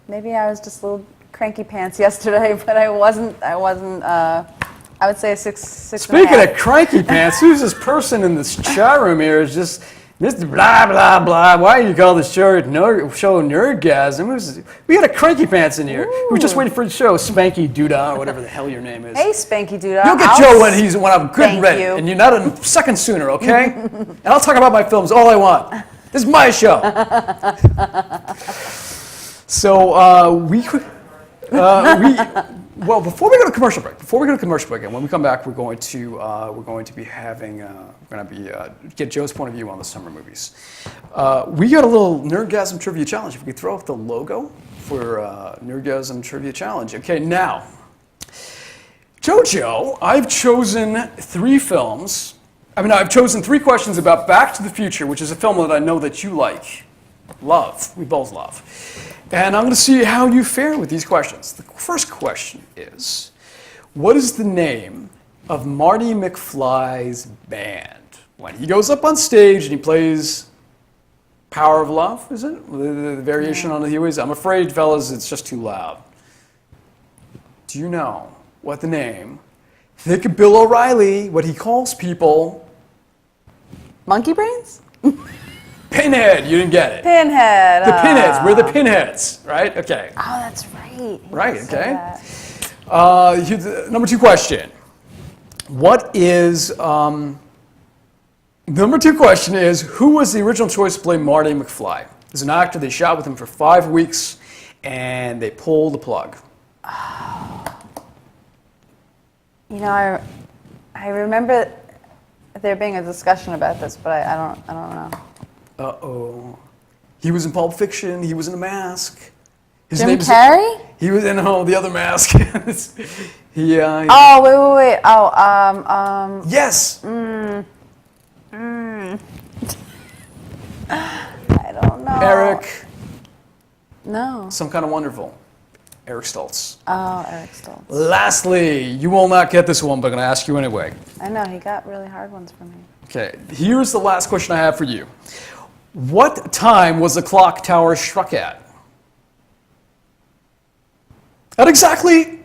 Maybe I was just a little cranky pants yesterday, but I wasn't. I would say a six. Speaking of cranky pants, who's this person in this chat room here? Is just Mr. Blah blah blah. Why do you call this show Nerdgasm? We got a cranky pants in here. Ooh. We're just waiting for the show. Spanky Doodah, or whatever the hell your name is. Hey, Spanky Doodah. You'll get Joe when I'm good and ready, you. and you're not a second sooner, okay? And I'll talk about my films all I want. This is my show. So well, before we go to commercial break, and when we come back, we're going to be get Joe's point of view on the summer movies. We got a little Nerdgasm trivia challenge. If we could throw up the logo for Nerdgasm trivia challenge. Okay, now, Jojo, I've chosen 3 films. I've chosen 3 questions about Back to the Future, which is a film that I know that you love. We both love. And I'm going to see how you fare with these questions. The first question is, what is the name of Marty McFly's band? When he goes up on stage and he plays Power of Love, is it? The variation on the Hueys? I'm afraid, fellas, it's just too loud. Do you know what the name? Think of Bill O'Reilly, what he calls people. Monkey brains? Pinhead, you didn't get it. Pinhead. The Pinheads, we're the Pinheads, right? Okay. Oh, that's right. Right, okay. Number 2 question. Number 2 question is, who was the original choice to play Marty McFly? As an actor, they shot with him for 5 weeks, and they pulled the plug. I remember there being a discussion about this, but I don't know. Uh-oh. He was in Pulp Fiction. He was in The Mask. Jim Carrey? He was in The Other Mask. Wait. Oh, Yes. I don't know. Eric. No. Some Kind of Wonderful. Eric Stoltz. Oh, Eric Stoltz. Lastly, you will not get this one, but I'm going to ask you anyway. I know, he got really hard ones for me. Okay, here's the last question I have for you. What time was the clock tower struck at? At exactly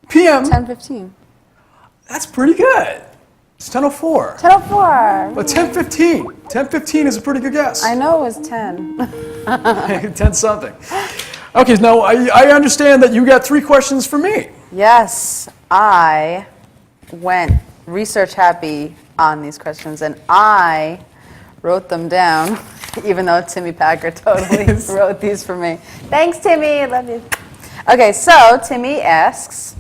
p.m. 10:15. That's pretty good. It's 10:04. 10:04. But 10:15. 10:15 is a pretty good guess. I know it was 10. 10 something. Okay, now I understand that you got 3 questions for me. Yes, I went research happy on these questions, and I wrote them down, even though Timmy Packer totally wrote these for me. Thanks, Timmy. I love you. Okay, so Timmy asks,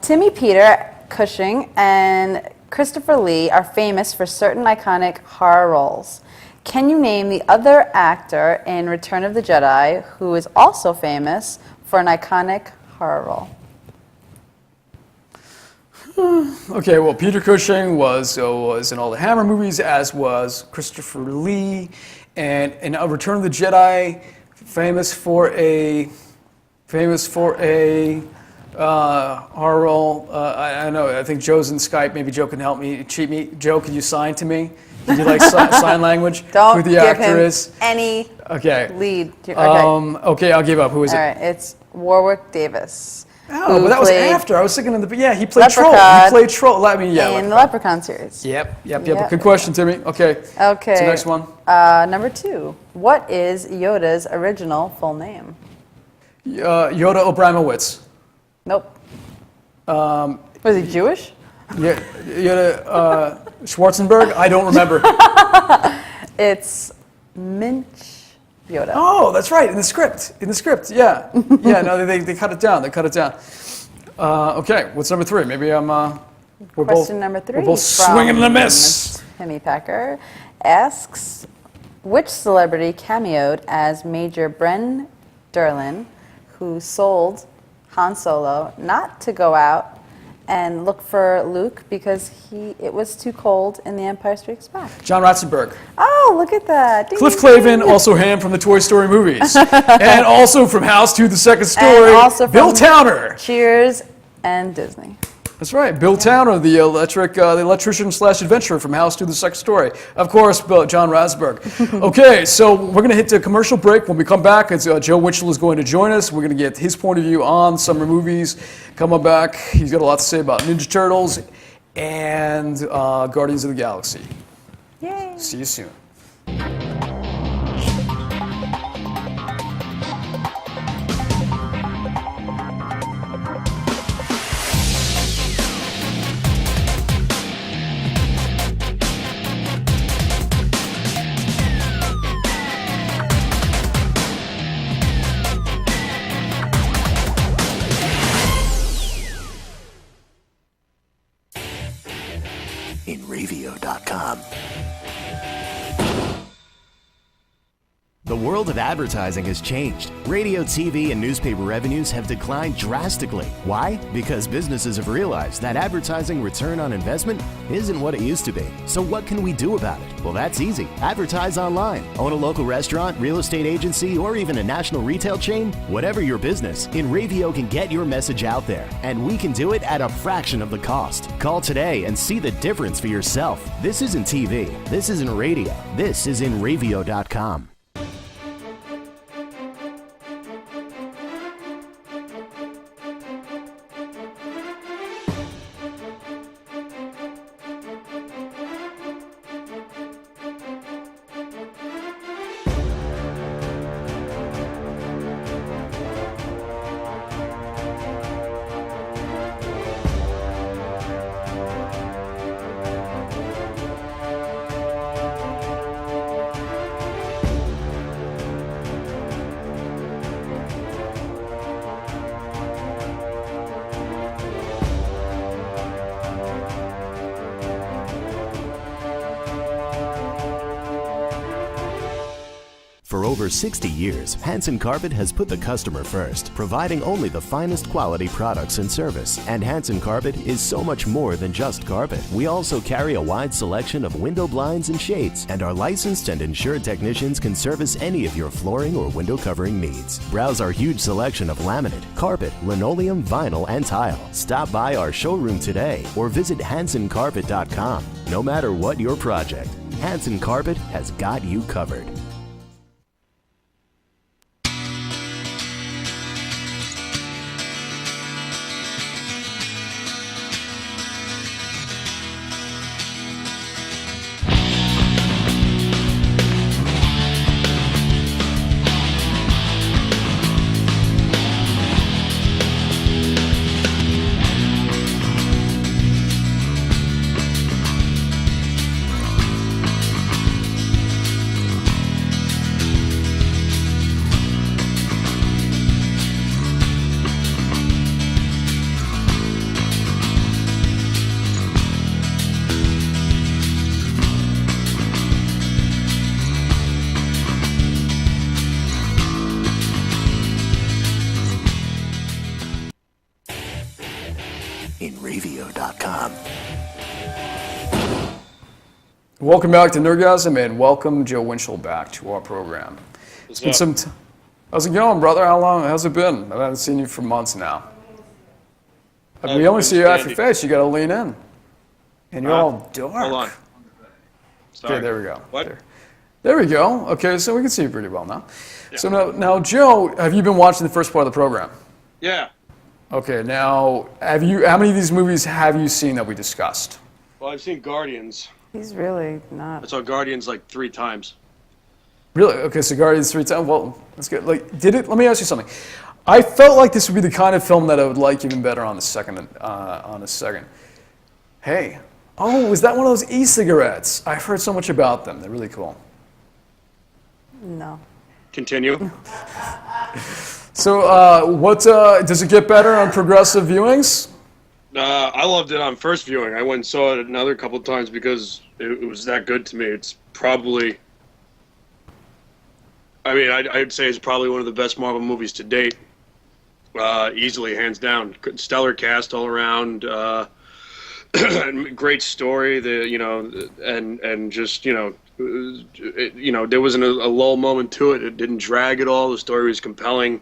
Timmy Peter Cushing and Christopher Lee are famous for certain iconic horror roles. Can you name the other actor in Return of the Jedi who is also famous for an iconic horror role? Okay, well, Peter Cushing was in all the Hammer movies, as was Christopher Lee. And in Return of the Jedi, Famous for a horror role. I know. I think Joe's in Skype. Maybe Joe can help me, cheat me. Joe, can you sign to me? Can you like sign language? Don't Who the give actor him is? any Okay. lead. Okay. Okay, I'll give up. Who is All it? right, it's Warwick Davis. Oh, who but that was played after. I was thinking in the he played Troll. Leprechaun He played Troll. I mean, yeah. in the Leprechaun series. Yep. Yep. Good question, Timmy. Okay. Okay. What's the next one? Number 2. What is Yoda's original full name? Yoda Abramowitz. Nope. Was he Jewish? Yeah, Yoda Schwarzenberg. I don't remember. It's Minch Yoda. Oh, that's right. In the script. Yeah. Yeah. No, they cut it down. Okay. What's number 3? Maybe I'm. Question number 3. We're both swinging and a miss. Timmy Packer asks, which celebrity cameoed as Major Bren Derlin, who sold Han Solo not to go out and look for Luke because it was too cold in The Empire Strikes Back? John Ratzenberg. Oh, look at that. Ding, Cliff ding, Clavin, ding. also Ham from the Toy Story movies. And also from House to the Second And Story, also Bill from Towner. Cheers and Disney. That's right, Bill Towner, the electrician/adventurer from House to the Second Story. Of course, John Rasberg. Okay, so we're going to hit the commercial break. When we come back, Joe Winchell is going to join us. We're going to get his point of view on summer movies. Coming back, he's got a lot to say about Ninja Turtles and Guardians of the Galaxy. Yay. See you soon. InRavio.com. The world of advertising has changed. Radio, TV, and newspaper revenues have declined drastically. Why? Because businesses have realized that advertising return on investment isn't what it used to be. So what can we do about it? Well, that's easy. Advertise online. Own a local restaurant, real estate agency, or even a national retail chain? Whatever your business, InRavio can get your message out there. And we can do it at a fraction of the cost. Call today and see the difference for yourself. This isn't TV. This isn't radio. This is InRavio.com. For over 60 years, Hanson Carpet has put the customer first, providing only the finest quality products and service. And Hanson Carpet is so much more than just carpet. We also carry a wide selection of window blinds and shades, and our licensed and insured technicians can service any of your flooring or window covering needs. Browse our huge selection of laminate, carpet, linoleum, vinyl, and tile. Stop by our showroom today or visit HansonCarpet.com. No matter what your project, Hanson Carpet has got you covered. InRavio.com. Welcome back to Nerdgasm, and welcome Joe Winchell back to our program. It's been some How's it going, brother? How's it been? I haven't seen you for months now. We only see you half your face. You got to lean in. And you're all dark. Hold on. Sorry. Okay, there we go. What? There we go. Okay, so we can see you pretty well now. Yeah. So now, Joe, have you been watching the first part of the program? Yeah. Okay, now, how many of these movies have you seen that we discussed? Well, I've seen Guardians. He's really not. I saw Guardians like 3 times. Really? Okay, so Guardians 3 times. Well, that's good. Like, let me ask you something. I felt like this would be the kind of film that I would like even better on the second. Hey, oh, is that one of those e-cigarettes? I've heard so much about them. They're really cool. No. Continue. So, does it get better on progressive viewings? I loved it on first viewing. I went and saw it another couple of times because it was that good to me. It's probably, I'd say it's probably one of the best Marvel movies to date. Easily, hands down. Stellar cast all around. Great story. And just there wasn't a lull moment to it. It didn't drag at all. The story was compelling,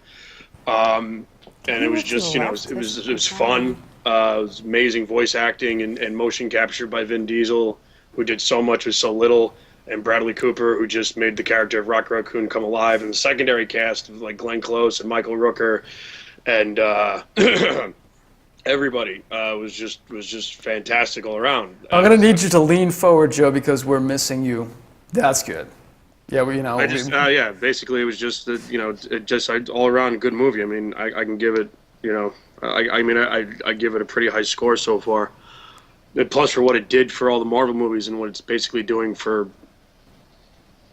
and it was just it was fun. It was amazing voice acting and motion capture by Vin Diesel, who did so much with so little, and Bradley Cooper, who just made the character of Rocket Raccoon come alive, and the secondary cast of like Glenn Close and Michael Rooker, and everybody was just fantastic all around. I'm gonna need you to lean forward, Joe, because we're missing you. That's good. Yeah, basically it was just that all around good movie. I mean, I can give it, I give it a pretty high score so far. And plus, for what it did for all the Marvel movies and what it's basically doing for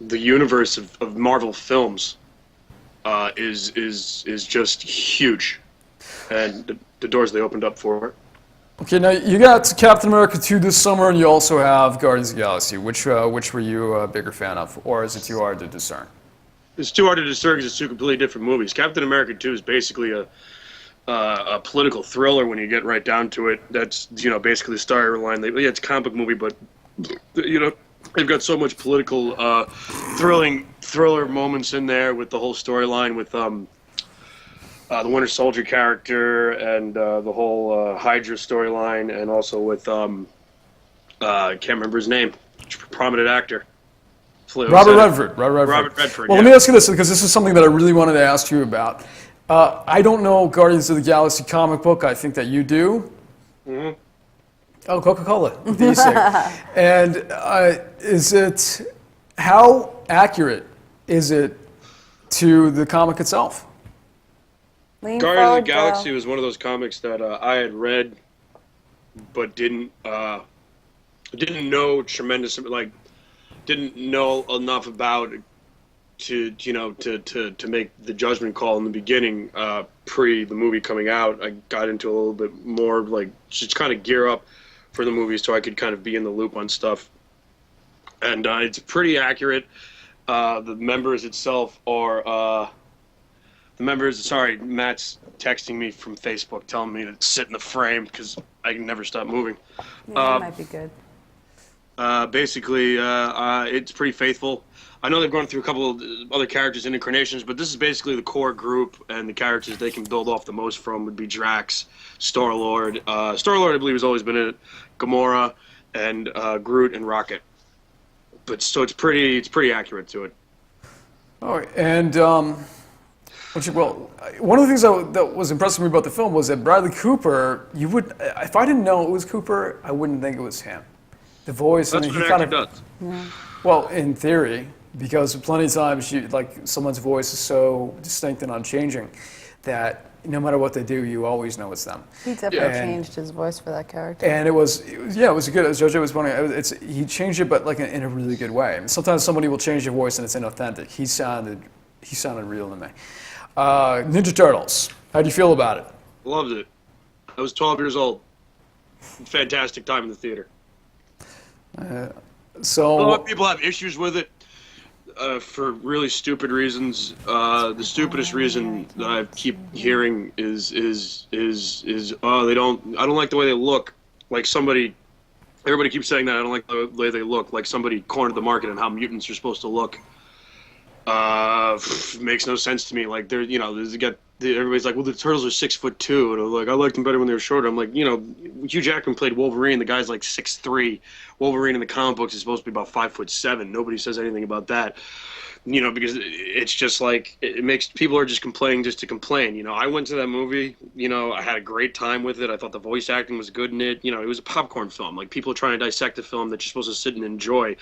the universe of Marvel films, is just huge, and the doors they opened up for it. Okay, now you got Captain America 2 this summer, and you also have Guardians of the Galaxy. Which were you a bigger fan of, or is it too hard to discern? It's too hard to discern because it's 2 completely different movies. Captain America 2 is basically a political thriller when you get right down to it. That's basically the storyline. It's a comic book movie, but they've got so much political thriller moments in there with the whole storyline with the Winter Soldier character and the whole Hydra storyline, and also with I can't remember his name, prominent actor. Robert Redford. Robert Redford. Well, let me ask you this, because this is something that I really wanted to ask you about. I don't know Guardians of the Galaxy comic book. I think that you do. Mm-hmm. Oh, Coca-Cola. And how accurate is it to the comic itself? Guardians of the Galaxy was one of those comics that I had read, but didn't know didn't know enough about to make the judgment call in the beginning, pre the movie coming out. I got into a little bit more, just kind of gear up for the movie so I could kind of be in the loop on stuff. And it's pretty accurate. The members itself are sorry, Matt's texting me from Facebook telling me to sit in the frame because I can never stop moving. Yeah, that might be good. Basically, it's pretty faithful. I know they've gone through a couple of other characters and incarnations, but this is basically the core group, and the characters they can build off the most from would be Drax, Star-Lord. Star-Lord, I believe, has always been in it, Gamora, and Groot and Rocket. But so it's pretty accurate to it. All right, and one of the things that was impressive me about the film was that Bradley Cooper, if I didn't know it was Cooper, I wouldn't think it was him. The voice. That's what an actor does. Yeah. Well, in theory, because plenty of times someone's voice is so distinct and unchanging that no matter what they do, you always know it's them. He definitely changed his voice for that character. And it was good. As JoJo was pointing, he changed it, but in a really good way. I mean, sometimes somebody will change their voice and it's inauthentic. He sounded real to me. Ninja Turtles. How do you feel about it? Loved it. I was 12 years old. Fantastic time in the theater. A lot of people have issues with it for really stupid reasons. The stupidest reason that I keep hearing is I don't like the way they look. Everybody keeps saying that I don't like the way they look. Like somebody cornered the market on how mutants are supposed to look. Makes no sense to me. Like everybody's like, well, the Turtles are 6'2", and I'm like, I liked them better when they were shorter. I'm like, Hugh Jackman played Wolverine. The guy's like 6'3". Wolverine in the comic books is supposed to be about 5'7". Nobody says anything about that. Because it's just like it makes people are just complaining just to complain. I went to that movie. I had a great time with it. I thought the voice acting was good in it. It was a popcorn film. Like people are trying to dissect a film that you're supposed to sit and enjoy.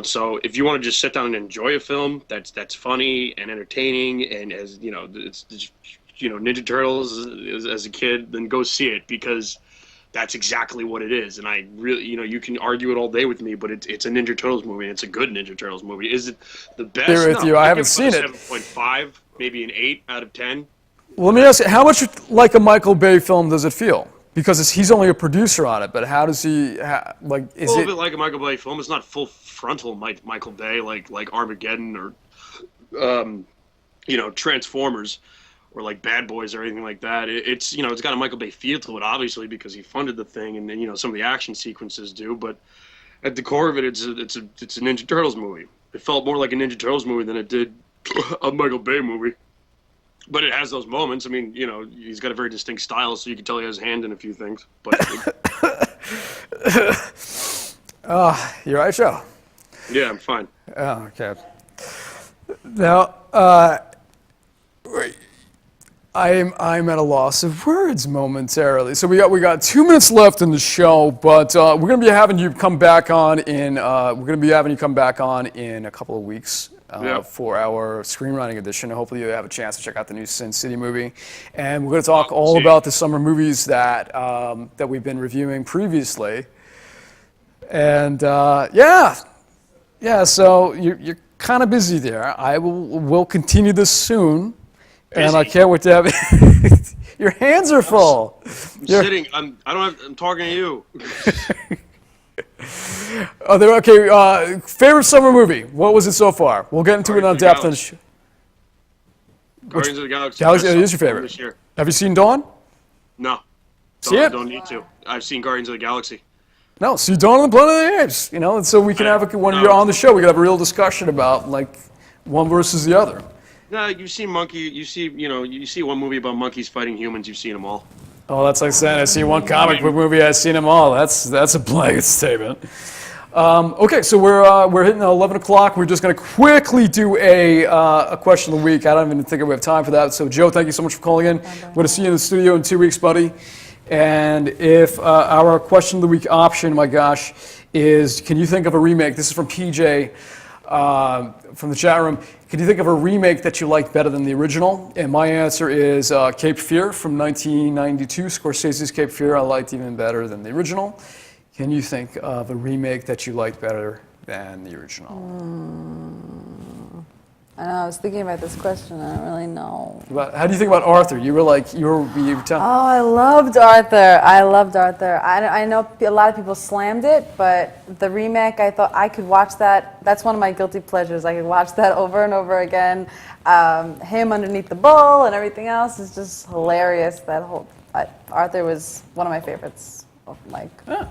So if you want to just sit down and enjoy a film that's funny and entertaining, and it's Ninja Turtles as a kid, then go see it, because that's exactly what it is. And I really, you can argue it all day with me, but it's a Ninja Turtles movie, and it's a good Ninja Turtles movie. Is it the best? Agree with you. I haven't seen it. 7.5, maybe an 8 out of 10. Well, let me ask you, how much like a Michael Bay film does it feel? Because he's only a producer on it, but how does he, is a little bit like a Michael Bay film. It's not full frontal Michael Bay like Armageddon or, Transformers, or like Bad Boys or anything like that. It's got a Michael Bay feel to it, obviously, because he funded the thing, and then some of the action sequences do. But at the core of it, it's a Ninja Turtles movie. It felt more like a Ninja Turtles movie than it did a Michael Bay movie. But it has those moments. I mean, he's got a very distinct style, so you can tell he has a hand in a few things. But you're right, Joe. Yeah, I'm fine. Oh, okay. Now, I'm at a loss of words momentarily. So we got 2 minutes left in the show, but we're going to be having you come back on in a couple of weeks for our screenwriting edition. Hopefully you have a chance to check out the new Sin City movie, and we're going to talk all about the summer movies that we've been reviewing previously. And so you're kind of busy there. We'll continue this soon. And I can't wait to have it. Your hands are full. I'm sitting. I'm talking to you. Oh, they're okay. Favorite summer movie? What was it so far? We'll get into it on depth. Guardians of the Galaxy. Galaxy is your favorite. This year. Have you seen Dawn? No. Don't need to. I've seen Guardians of the Galaxy. No, see Dawn of the Planet of the Apes. And so we can when you're on the show, we can have a real discussion about like one versus the other. No, you see one movie about monkeys fighting humans, you've seen them all. Oh, that's like saying I see one comic book movie, I've seen them all. That's a blanket statement. Okay, so we're hitting 11 o'clock. We're just going to quickly do a question of the week. I don't even think we have time for that. So, Joe, thank you so much for calling in. We're going to see you in the studio in 2 weeks, buddy. And if our question of the week option, my gosh, is can you think of a remake? This is from PJ from the chat room. Can you think of a remake that you like better than the original? And my answer is Cape Fear from 1992. Scorsese's Cape Fear I liked even better than the original. Can you think of a remake that you like better than the original? I know, I was thinking about this question. I don't really know. How do you think about Arthur? You were telling. Oh, I loved Arthur. I know a lot of people slammed it, but the remake, I thought I could watch that. That's one of my guilty pleasures. I could watch that over and over again. Him underneath the bull and everything else is just hilarious. Arthur was one of my favorites of Mike. Yeah.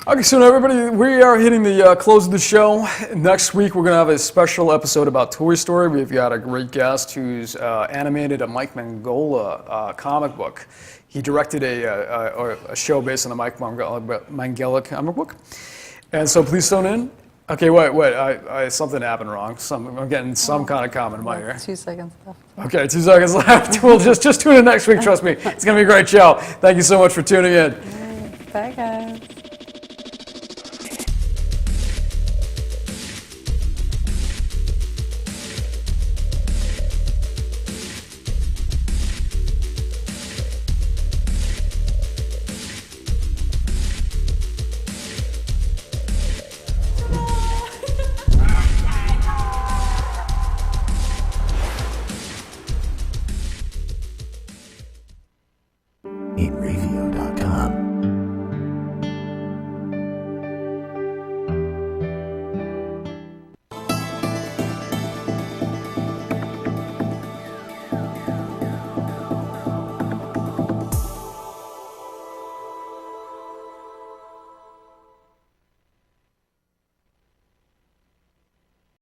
Okay, so now everybody, we are hitting the close of the show. Next week, we're going to have a special episode about Toy Story. We've got a great guest who's animated a Mike Mangala comic book. He directed a show based on the Mike Mangala comic book. And so please tune in. Okay, wait, something happened wrong. I'm getting some kind of comment in my ear. 2 seconds left. Okay, 2 seconds left. We'll just tune in next week, trust me. It's going to be a great show. Thank you so much for tuning in. Bye, guys. In review.